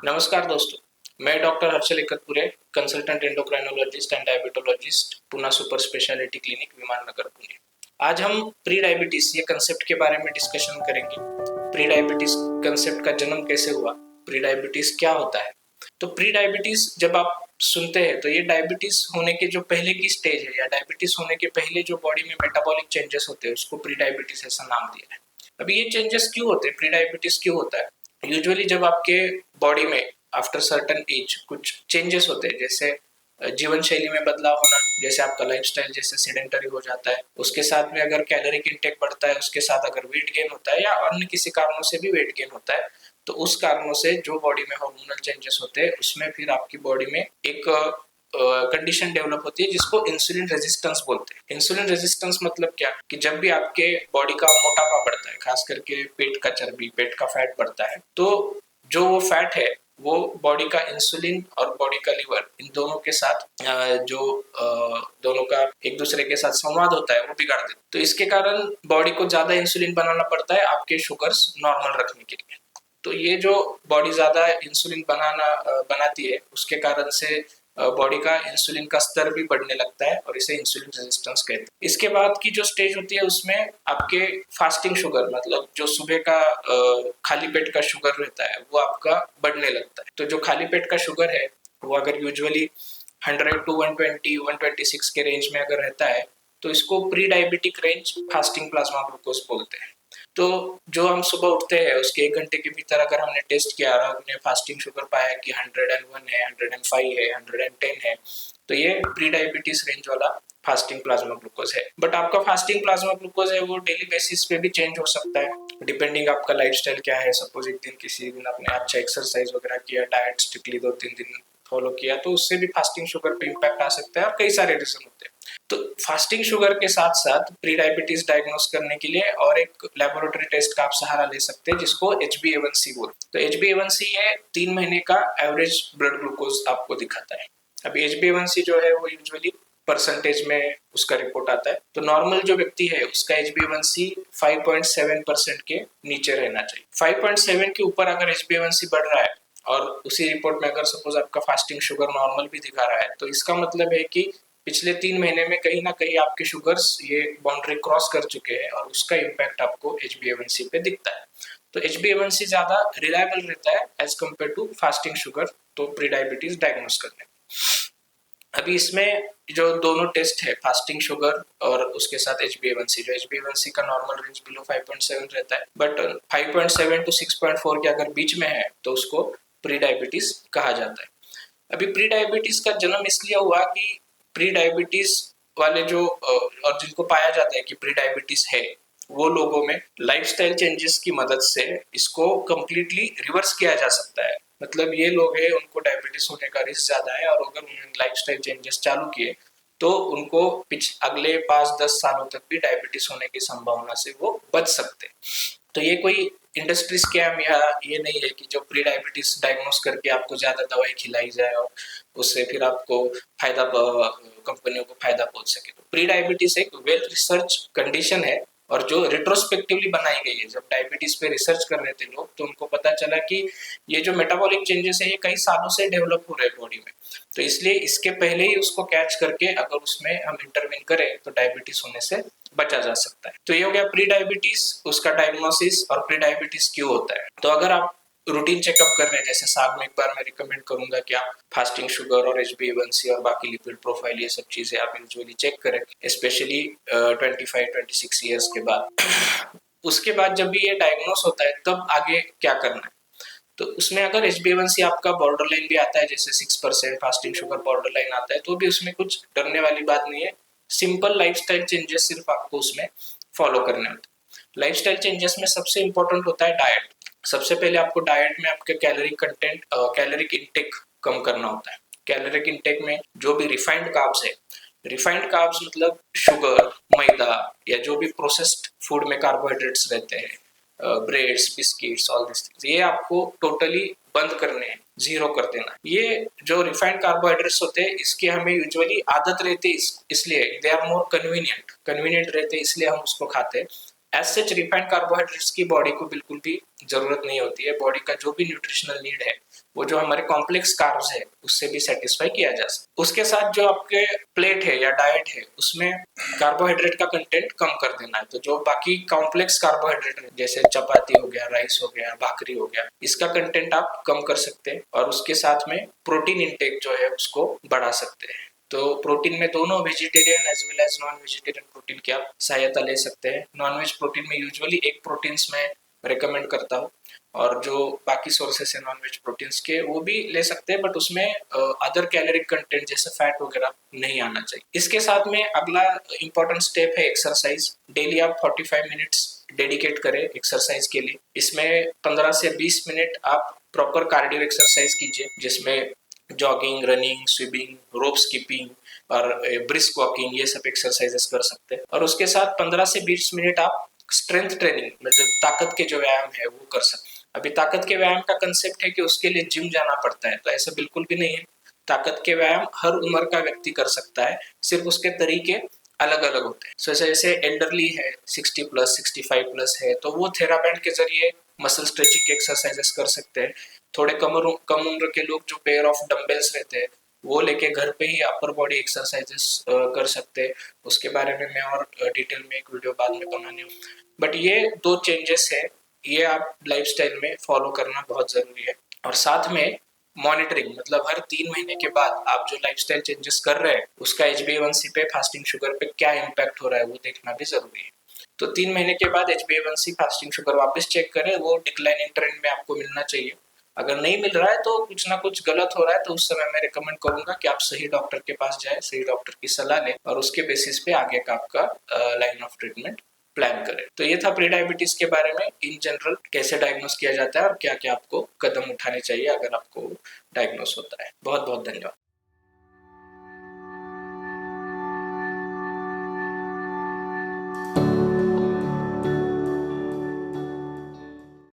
नमस्कार दोस्तों, मैं doctor Harshal Ekatpure, consultant endocrinologist and diabetologist, Poona super speciality clinic, Viman Nagar, Pune. आज हम प्री डायबिटीज ये कंसेप्ट के बारे में डिस्कशन करेंगे। प्री डायबिटीज कंसेप्ट का जन्म कैसे हुआ, प्री डायबिटीज क्या होता है। तो प्री डायबिटीज जब आप सुनते हैं तो ये डायबिटीज होने के जो पहले की स्टेज है या डायबिटीज होने के पहले जो बॉडी में मेटाबॉलिक चेंजेस होते हैं उसको प्री डायबिटीज ऐसा नाम दिया है। अभी ये चेंजेस क्यों होते हैं, प्री डायबिटीज क्यों होता है? यूजुअली जब आपके बॉडी में आफ्टर सर्टन एज कुछ चेंजेस होते हैं, जैसे जीवन शैली में बदलाव होना, जैसे आपका लाइफस्टाइल जैसे सेडेंटरी हो जाता है, उसके साथ में अगर कैलोरिक इंटेक बढ़ता है, उसके साथ अगर वेट गेन होता है या अन्य किसी कारणों से भी वेट गेन होता है, तो उस कारणों से जो बॉडी में हार्मोनल चेंजेस होते हैं उसमें फिर आपकी बॉडी में एक कंडीशन डेवलप होती है जिसको इंसुलिन रेजिस्टेंस बोलते हैं। इंसुलिन रेजिस्टेंस मतलब क्या कि जब भी आपके बॉडी का मोटापा बढ़ता है, खास करके पेट का चर्बी, पेट का फैट बढ़ता है, तो जो वो फैट है वो बॉडी का इंसुलिन और बॉडी का लिवर इन दोनों के साथ दोनों का एक दूसरे के साथ संवाद होता है, वो बिगाड़ देता है। तो इसके कारण बॉडी को ज्यादा इंसुलिन बनाना पड़ता है आपके शुगर्स नॉर्मल रखने के लिए। तो ये जो बॉडी ज्यादा इंसुलिन बनाती है उसके कारण से बॉडी का इंसुलिन का स्तर भी बढ़ने लगता है और इसे इंसुलिन रेजिस्टेंस कहते हैं। इसके बाद की जो स्टेज होती है उसमें आपके फास्टिंग शुगर, मतलब जो सुबह का खाली पेट का शुगर रहता है वो आपका बढ़ने लगता है। तो जो खाली पेट का शुगर है वो अगर यूजुअली 100 टू 120 126 के रेंज में अगर रहता है तो इसको pre diabetic range fasting plasma glucose बोलते हैं। तो जो हम सुबह उठते हैं उसके 1 घंटे के भीतर अगर हमने टेस्ट किया और हमने फास्टिंग शुगर पाया कि 101 है, 105 है, 110 है, तो ये प्री डायबिटीज रेंज वाला फास्टिंग प्लाज्मा ग्लूकोज है। बट आपका फास्टिंग प्लाज्मा ग्लूकोज है वो डेली बेसिस पे भी चेंज हो सकता है, डिपेंडिंग आपका लाइफस्टाइल क्या है। सपोज एक दिन किसी दिन आपने अच्छा एक्सरसाइज वगैरह किया, डाइट स्ट्रिक्टली 2-3 दिन फॉलो किया, तो उससे भी फास्टिंग शुगर पे इम्पैक्ट आ सकता है और कई सारे रीजन होते हैं। तो फास्टिंग शुगर के साथ साथ प्री डायबिटीज डायग्नोस करने के लिए और एक लेबोरेटरी टेस्ट का आप सहारा ले सकते हैं जिसको HbA1c बोलते हैं। तो HbA1c है 3 महीने का एवरेज ब्लड ग्लूकोज आपको दिखाता है। अभी HbA1c जो है वो यूजुअली परसेंटेज में उसका रिपोर्ट आता है। तो नॉर्मल जो व्यक्ति है उसका HbA1c 5.7% के नीचे रहना चाहिए। 5.7 के ऊपर अगर HbA1c बढ़ रहा है और उसी रिपोर्ट में अगर सपोज आपका फास्टिंग शुगर नॉर्मल भी दिखा रहा है, तो इसका मतलब है कि पिछले 3 महीने में कहीं ना कहीं आपके शुगर्स ये बाउंड्री क्रॉस कर चुके हैं और उसका इम्पैक्ट आपको HbA1c पे दिखता है। तो HbA1c ज्यादा रिलायबल रहता है as compare to fasting sugar, तो प्री डायबिटीज डायग्नोस करने में। अभी इसमें जो दोनों टेस्ट है, फास्टिंग शुगर और उसके साथ HbA1c, जो HbA1c का नॉर्मल रेंज बिलो 5.7 रहता है, बट 5.7 टू 6.4 के अगर बीच में है तो उसको प्री डायबिटीज कहा जाता है। अभी प्री डायबिटीज का जन्म इसलिए हुआ कि प्री डायबिटीज वाले जो और जिनको पाया जाता है कि प्री डायबिटीज है, वो लोगों में लाइफस्टाइल चेंजेस की मदद से इसको कंप्लीटली रिवर्स किया जा सकता है। मतलब ये लोग हैं उनको डायबिटीज होने का रिस्क ज्यादा है और अगर उन्होंने लाइफस्टाइल चेंजेस चालू किए तो उनको अगले 5-10 सालों तक भी डायबिटीज होने की संभावना से वो बच सकते हैं। तो ये कोई इंडस्ट्री स्कैम या ये नहीं है कि जो प्री डायबिटीज डायग्नोस करके आपको ज्यादा दवाई खिलाई जाए और उससे फिर आपको फायदा, कंपनियों को फायदा पहुंच सके। तो प्री डायबिटीज एक वेल रिसर्च कंडीशन है और जो रिट्रोस्पेक्टिवली बनाई गई है। जब डायबिटीज पे रिसर्च कर रहे थे लोग तो उनको पता चला कि ये जो मेटाबॉलिक चेंजेस है ये कई सालों से डेवलप हो रहे हैं बॉडी में, तो इसलिए इसके पहले ही उसको कैच करके अगर उसमें हम इंटरवीन करें तो डायबिटीज होने से बचा जा सकता है। तो ये हो गया प्री डायबिटीज, उसका डायग्नोसिस और प्री डायबिटीज क्यों होता है। तो अगर आप रूटीन चेकअप कर रहे हैं, जैसे साल में एक बार मैं रिकमेंड करूंगा कि आप फास्टिंग शुगर और HbA1c और बाकी लिपिड प्रोफाइल ये सब चीजें आप यूजुअली चेक करें, स्पेशली 25-26 ईयर्स के बाद। उसके बाद जब भी ये डायग्नोस होता है तब आगे क्या करना है। तो उसमें अगर HbA1c आपका बॉर्डर लाइन भी आता है, जैसे 6%, फास्टिंग शुगर बॉर्डर लाइन आता है, तो भी उसमें कुछ डरने वाली बात नहीं है। सिंपल लाइफस्टाइल चेंजेस सिर्फ आपको उसमें फॉलो करने होते हैं। लाइफस्टाइल चेंजेस में सबसे इंपॉर्टेंट होता है डाइट। सबसे पहले आपको डाइट में आपके कैलोरिक कंटेंट, कैलोरिक इंटेक कम करना होता है। कैलोरिक इंटेक में जो भी रिफाइंड कार्ब्स है, रिफाइंड कार्ब्स मतलब शुगर, मैदा या जो भी प्रोसेस्ड फूड में कार्बोहाइड्रेट्स रहते हैं, breads, biscuits, all this things, ये आपको टोटली बंद करने हैं, जीरो कर देना। ये जो रिफाइंड कार्बोहाइड्रेट्स होते हैं इसकी हमें यूजुअली आदत रहती है, इसलिए दे आर मोर कन्वीनियंट रहते हैं, इसलिए हम उसको खाते हैं। एज सच रिफाइंड कार्बोहाइड्रेट्स की बॉडी को बिल्कुल भी जरूरत नहीं होती है। बॉडी का जो भी न्यूट्रिशनल नीड है वो जो हमारे कॉम्प्लेक्स कार्ब्स है उससे भी सेटिस्फाई किया जा सकता है। उसके साथ जो आपके प्लेट है या डाइट है उसमें कार्बोहाइड्रेट का कंटेंट कम कर देना है। तो जो बाकी कॉम्प्लेक्स कार्बोहाइड्रेट है जैसे चपाती हो गया, राइस हो गया, भाकरी हो गया, इसका कंटेंट आप कम कर सकते हैं और उसके साथ में प्रोटीन इंटेक जो है उसको बढ़ा सकते हैं। तो प्रोटीन में दोनों vegetarian as well as non vegetarian protein की आप सहायता ले सकते हैं। नॉन वेज प्रोटीन में यूजुअली एग प्रोटीन्स में रिकमेंड करता हूँ और जो बाकी सोर्सेस है नॉन वेज प्रोटीन्स के वो भी ले सकते हैं, बट उसमें अदर कैलोरिक कंटेंट जैसे फैट वगैरह नहीं आना चाहिए। इसके साथ में अगला इंपॉर्टेंट स्टेप है एक्सरसाइज। डेली आप 45 मिनट्स डेडिकेट करें एक्सरसाइज के लिए। इसमें 15 से 20 मिनट आप प्रॉपर कार्डियो एक्सरसाइज कीजिए जिसमें जॉगिंग, रनिंग, स्विमिंग, रोप स्किपिंग और ब्रिस्क वॉकिंग ये सब एक्सरसाइजेस कर सकते हैं। और उसके साथ 15 से 20 मिनट आप स्ट्रेंथ ट्रेनिंग मतलब ताकत के जो व्यायाम है वो कर सकते हैं। अभी ताकत के व्यायाम का कंसेप्ट है कि उसके लिए जिम जाना पड़ता है, तो ऐसा बिल्कुल भी नहीं है। ताकत के व्यायाम हर उम्र का व्यक्ति कर सकता है, सिर्फ उसके तरीके अलग अलग होते हैं। जैसे जैसे एल्डरली है 60 प्लस 65 प्लस है तो वो थेराबैंड के जरिए मसल स्ट्रेचिंग के एक्सरसाइजेस कर सकते हैं। थोड़े कम उम्र के लोग जो पेयर ऑफ डंबल्स रहते हैं वो लेके घर पे ही अपर बॉडी एक्सरसाइजेस कर सकते हैं। उसके बारे में मैं और डिटेल में एक वीडियो बाद में बनाने हूँ। बट ये दो चेंजेस है, ये आप लाइफस्टाइल में फॉलो करना बहुत जरूरी है। और साथ में मॉनिटरिंग मतलब हर 3 महीने के बाद आप जो लाइफस्टाइल चेंजेस कर रहे हैं उसका HbA1c पे, फास्टिंग शुगर पे क्या इम्पैक्ट हो रहा है वो देखना भी जरूरी है। तो 3 महीने के बाद HbA1c फास्टिंग शुगर वापस चेक करें, वो डिक्लाइनिंग ट्रेंड में आपको मिलना चाहिए। अगर नहीं मिल रहा है तो कुछ ना कुछ गलत हो रहा है, तो उस समय मैं रिकमेंड करूंगा कि आप सही डॉक्टर के पास जाए, सही डॉक्टर की सलाह लें और उसके बेसिस पे आगे का आपका लाइन ऑफ ट्रीटमेंट प्लान करें। तो ये था प्री डायबिटीज के बारे में इन जनरल कैसे डायग्नोस किया जाता है और क्या क्या आपको कदम उठाने चाहिए अगर आपको डायग्नोस होता है। बहुत बहुत धन्यवाद।